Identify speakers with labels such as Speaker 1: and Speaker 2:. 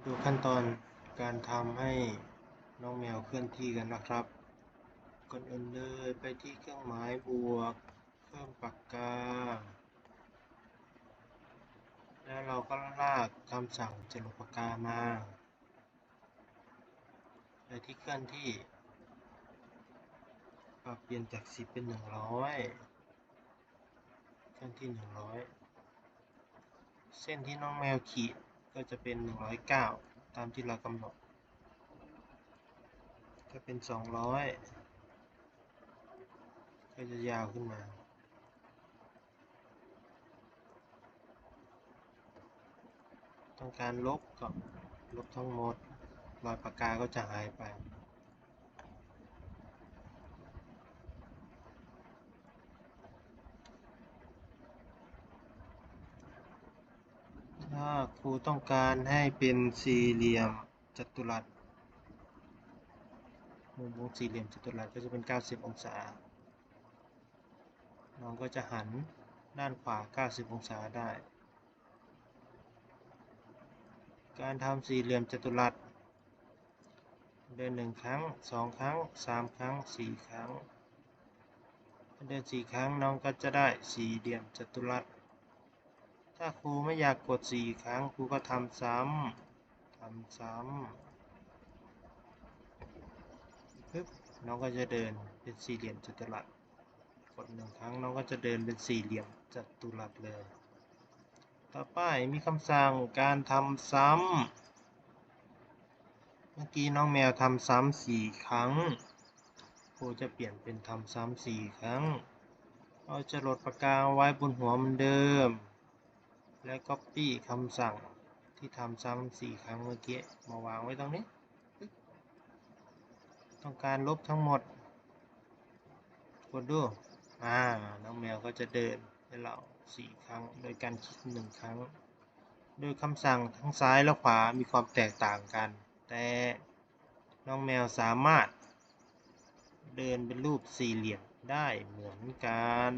Speaker 1: ดูขั้นตอนการทำให้น้องแมวเคลื่อนที่กันนะครับก่อนอื่นเลยไปที่เครื่องหมายบวกเพิ่มปากกาแล้วเราก็ลากคำสั่งจรดปากกามาไปที่เคลื่อนที่ปรับเปลี่ยนจาก10เป็น100เคลื่อนที่100เส้นที่น้องแมวขีดก็จะเป็น109ตามที่เรากำหนดถ้าเป็น200ก็จะยาวขึ้นมาต้องการลบก็ลบทั้งหมดรอยปากกาก็จะหายไปถ้าครูต้องการให้เป็นสี่เหลี่ยมจัตุรัสมุมของสี่เหลี่ยมจัตุรัสก็จะเป็น90องศาน้องก็จะหันด้านขวา90องศาได้การทำสี่เหลี่ยมจัตุรัสเดิน1ครั้ง2ครั้ง3ครั้ง4ครั้งเดิน4ครั้งน้องก็จะได้สี่เหลี่ยมจัตุรัสถ้าครูไม่อยากกด4ครั้งครูก็ทำซ้ำปึ๊บน้องก็จะเดินเป็นสี่เหลี่ยมจัตุรัสกด1ครั้งน้องก็จะเดินเป็นสี่เหลี่ยมจัตุรัสเลยต่อไปมีคำสั่งการทำซ้ำเมื่อกี้น้องแมวทำซ้ำ4ครั้งครูจะเปลี่ยนเป็นทำซ้ำ4ครั้งเราจะลดปากกาไว้บนหัวเหมือนเดิมและ Copy คำสั่งที่ทำซ้ำ4ครั้งเมื่อกี้มาวางไว้ตรงนี้ต้องการลบทั้งหมดกดดูน้องแมวก็จะเดินให้เรา4ครั้งโดยการคลิก1ครั้งโดยคำสั่งทั้งซ้ายและขวามีความแตกต่างกันแต่น้องแมวสามารถเดินเป็นรูปสี่เหลี่ยมได้เหมือนกัน